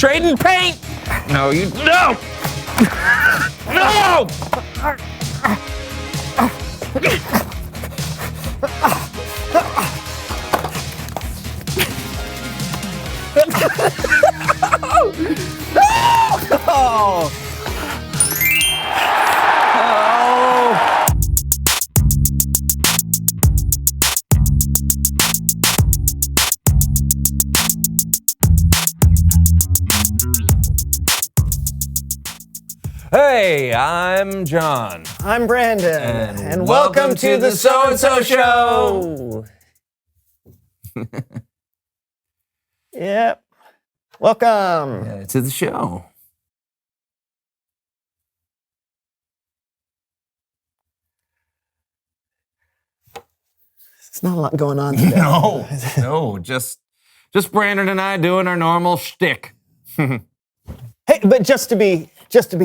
trading paint. No, you no. No. Oh. Hey, I'm John. I'm Brandon. And welcome to the So-and-So Show. Yep. Welcome. To the show. There's not a lot going on today. No, just Brandon and I doing our normal shtick. Hey, but just to be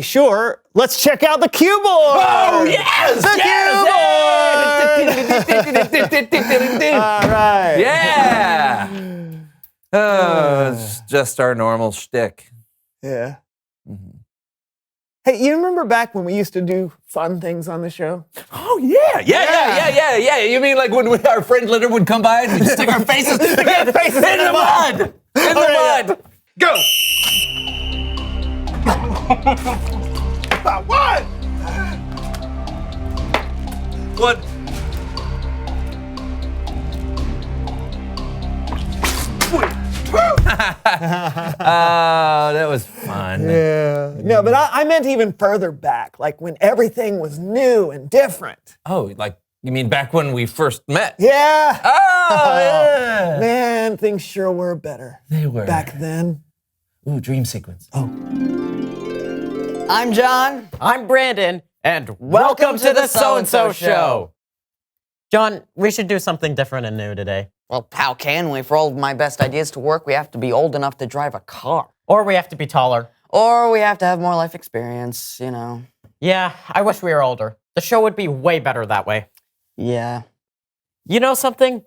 sure, let's check out the cue board. Oh yes! The cue board. All right. Yeah. It's just our normal shtick. Yeah. Mm-hmm. Hey, you remember back when we used to do fun things on the show? Oh yeah. You mean like when our friend Leonard would come by and we'd stick our faces in the mud? In the mud. Go. What? What? That was fun. Yeah. No, but I meant even further back, like when everything was new and different. Oh, like you mean back when we first met? Yeah. Oh, yeah. Man, things sure were better. They were. Back then. Ooh, dream sequence. Oh. I'm John. I'm Brandon, and welcome to the So-and-So Show. John, we should do something different and new today. Well, how can we? For all of my best ideas to work, we have to be old enough to drive a car. Or we have to be taller. Or we have to have more life experience, you know. Yeah, I wish we were older. The show would be way better that way. Yeah. You know something?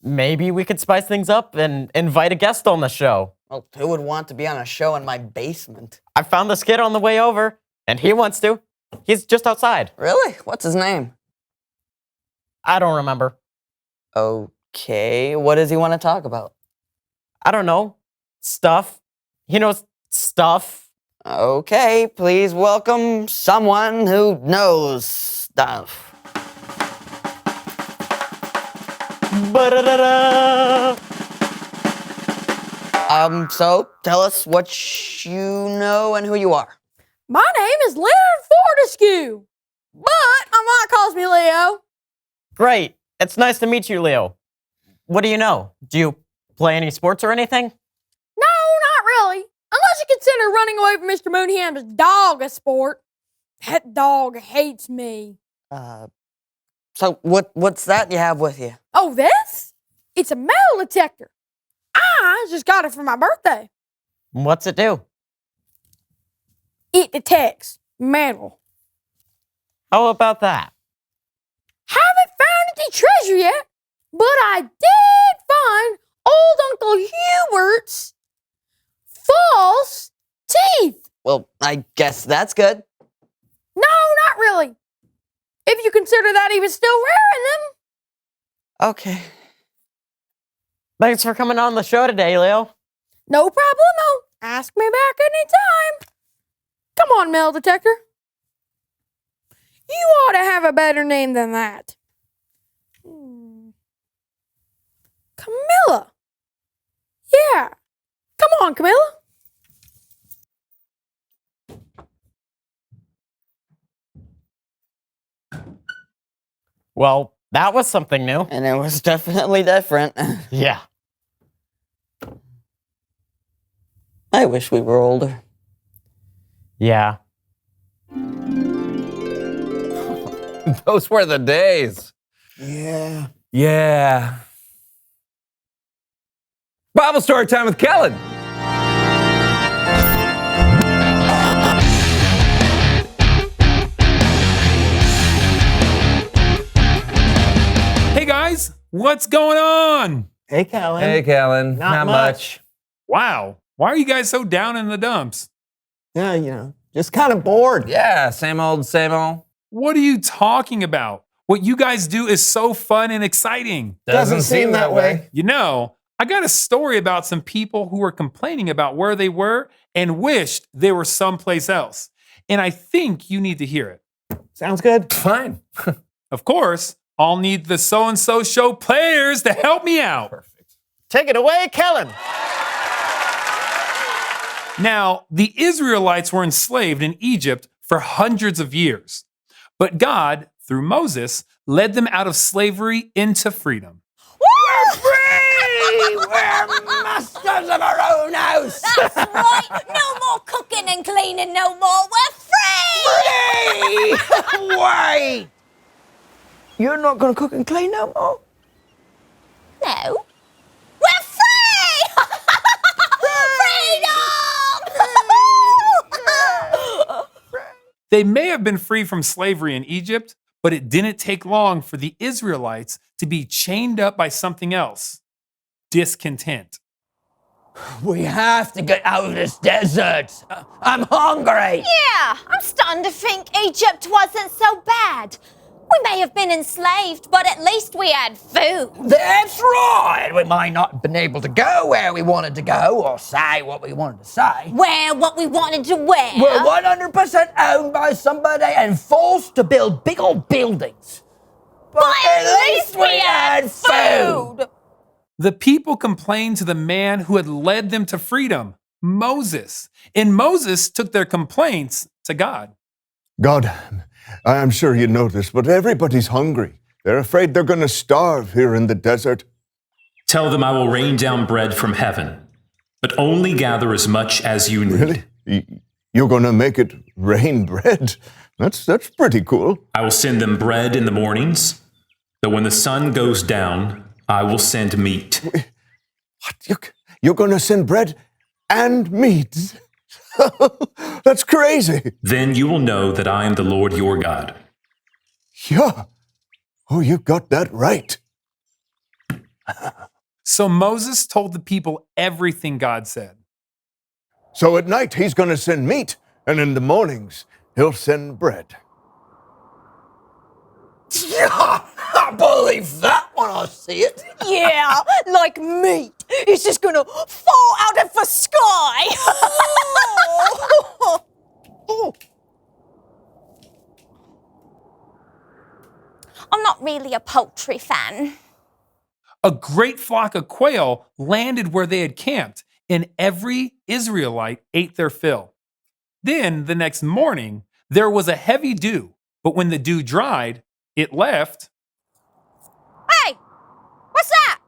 Maybe we could spice things up and invite a guest on the show. Well, who would want to be on a show in my basement? I found this kid on the way over, and he wants to. He's just outside. Really? What's his name? I don't remember. Okay, what does he want to talk about? I don't know. Stuff. He knows stuff. Okay, please welcome someone who knows stuff. Ba-da-da-da. So tell us what you know and who you are. My name is Leonard Fortescue, but my mom calls me Leo. Great. It's nice to meet you, Leo. What do you know? Do you play any sports or anything? No, not really. Unless you consider running away from Mr. Moonham's dog a sport. That dog hates me. So what's that you have with you? Oh, this? It's a metal detector. I just got it for my birthday. What's it do? It detects metal. How about that? Haven't found any treasure yet, but I did find old Uncle Hubert's false teeth. Well, I guess that's good. No, not really. If you consider that he was still wearing them. Okay. Thanks for coming on the show today, Leo. No problemo. Ask me back anytime. Come on, metal detector. You ought to have a better name than that. Camilla. Yeah. Come on, Camilla. Well, that was something new. And it was definitely different. Yeah. I wish we were older. Yeah. Those were the days. Yeah. Yeah. Bible story time with Kellen. Hey guys, what's going on? Hey, Callan. Hey, Kellen. Not much. Wow, Why are you guys so down in the dumps? Yeah, just kind of bored. Yeah, same old, same old. What are you talking about? What you guys do is so fun and exciting. Doesn't seem that way. You know, I got a story about some people who were complaining about where they were and wished they were someplace else. And I think you need to hear it. Sounds good. Fine. Of course, I'll need the So-and-So Show players to help me out. Perfect. Take it away, Kellen. Now, the Israelites were enslaved in Egypt for hundreds of years. But God, through Moses, led them out of slavery into freedom. We're free! We're masters of our own house! That's right. No more cooking and cleaning no more. We're free! Free! Wait! You're not going to cook and clean no more? No. We're free! Freedom! They may have been free from slavery in Egypt, but it didn't take long for the Israelites to be chained up by something else: discontent. We have to get out of this desert. I'm hungry. Yeah, I'm starting to think Egypt wasn't so bad. We may have been enslaved, but at least we had food. That's right. We might not have been able to go where we wanted to go or say what we wanted to say. Wear what we wanted to wear. We're 100% owned by somebody and forced to build big old buildings. But at least we had food. The people complained to the man who had led them to freedom, Moses. And Moses took their complaints to God. God, I am sure you know this, but everybody's hungry. They're afraid they're going to starve here in the desert. Tell them I will rain down bread from heaven, but only gather as much as you need. Really? You're going to make it rain bread? That's pretty cool. I will send them bread in the mornings, but when the sun goes down, I will send meat. What? You're going to send bread and meat? That's crazy. Then you will know that I am the Lord your God. Yeah. Oh, you got that right. So Moses told the people everything God said. So at night, he's going to send meat, and in the mornings, he'll send bread. Yeah, I believe that when I see it. Yeah, like meat. It's just gonna fall out of the sky. I'm not really a poultry fan. A great flock of quail landed where they had camped, and every Israelite ate their fill. Then, the next morning, there was a heavy dew, but when the dew dried, it left. Hey, what's that?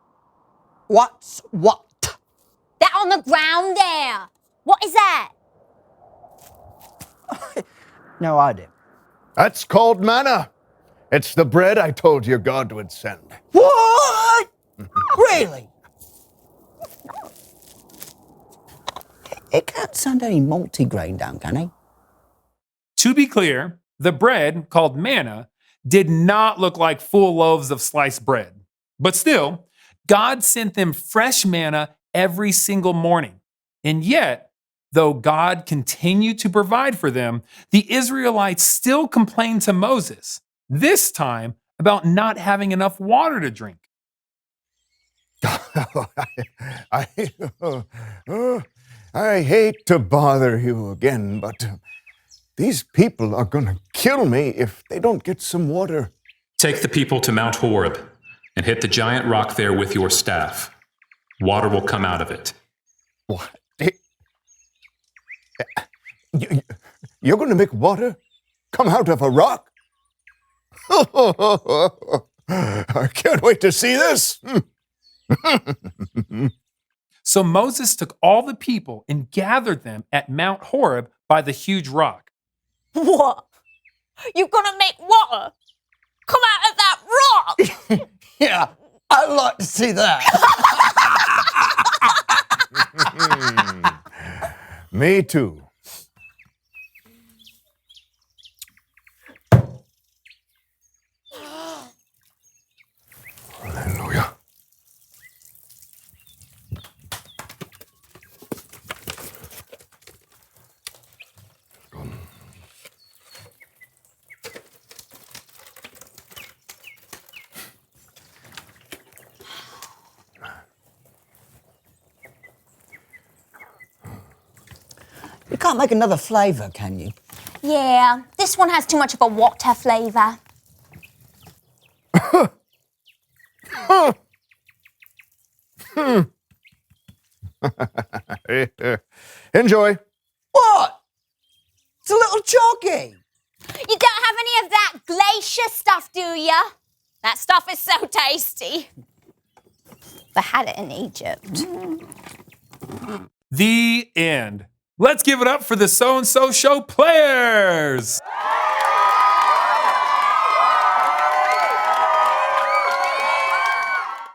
What's what? That on the ground there. What is that? No idea. That's called manna. It's the bread I told you God would send. What? Really? It can't send any multigrain down, can he? To be clear, the bread, called manna, did not look like full loaves of sliced bread. But still, God sent them fresh manna every single morning. And yet, though God continued to provide for them, the Israelites still complained to Moses, this time about not having enough water to drink. I hate to bother you again, but these people are going to kill me if they don't get some water. Take the people to Mount Horeb and hit the giant rock there with your staff. Water will come out of it. What? You're going to make water come out of a rock? I can't wait to see this. So Moses took all the people and gathered them at Mount Horeb by the huge rock. What? You're gonna make water come out of that rock? Yeah, I'd like to see that. Me too. Hallelujah. can't make another flavour, can you? Yeah, this one has too much of a water flavour. Enjoy. What? It's a little chalky. You don't have any of that glacier stuff, do ya? That stuff is so tasty. They had it in Egypt. The end. Let's give it up for the So-and-So Show players.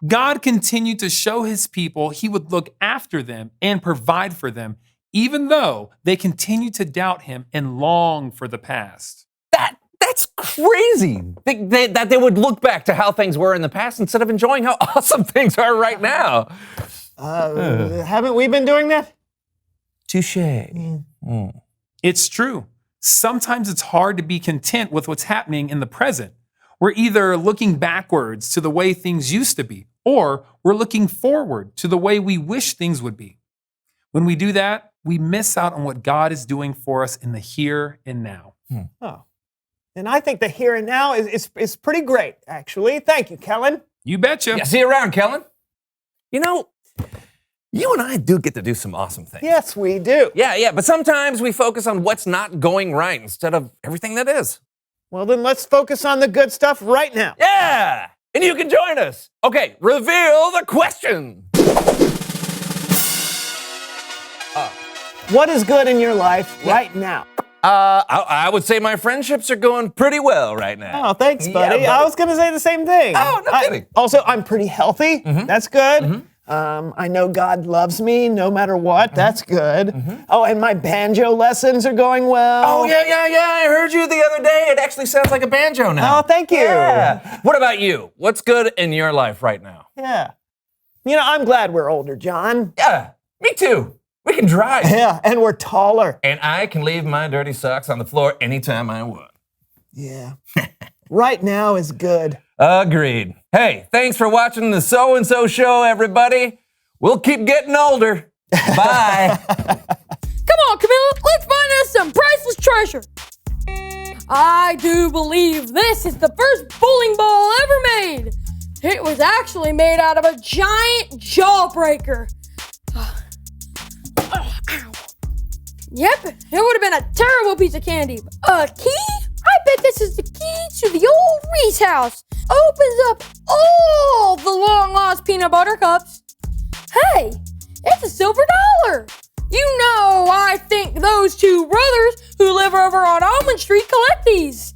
God continued to show his people he would look after them and provide for them, even though they continued to doubt him and long for the past. That's crazy. That they would look back to how things were in the past instead of enjoying how awesome things are right now. Haven't we been doing that? Touche. It's true. Sometimes it's hard to be content with what's happening in the present. We're either looking backwards to the way things used to be, or we're looking forward to the way we wish things would be. When we do that, we miss out on what God is doing for us in the here and now. Oh. And I think the here and now is pretty great, actually. Thank you, Kellen. You betcha. Yeah, see you around, Kellen. You know, you and I do get to do some awesome things. Yes, we do. Yeah, but sometimes we focus on what's not going right instead of everything that is. Well, then let's focus on the good stuff right now. Yeah, and you can join us. Okay, reveal the question. What is good in your life right now? I would say my friendships are going pretty well right now. Oh, thanks, buddy. Yeah, I was going to say the same thing. Oh, no kidding. Also, I'm pretty healthy. That's good. I know God loves me no matter what. That's good. Oh, and my banjo lessons are going well. Oh, yeah. I heard you the other day. It actually sounds like a banjo now. Oh, thank you. Yeah. What about you? What's good in your life right now? Yeah. You know, I'm glad we're older, John. Yeah, me too. We can drive. Yeah, and we're taller. And I can leave my dirty socks on the floor anytime I want. Yeah. Right now is good. Agreed. Hey, thanks for watching the So-and-So Show, everybody. We'll keep getting older. Bye. Come on, Camilla, let's find us some priceless treasure. I do believe this is the first bowling ball ever made. It was actually made out of a giant jawbreaker. Yep, it would have been a terrible piece of candy. A key? I bet this is the key to the old Reese house. Opens up all the long-lost peanut butter cups. Hey, it's a silver dollar. You know, I think those two brothers who live over on Almond Street collect these.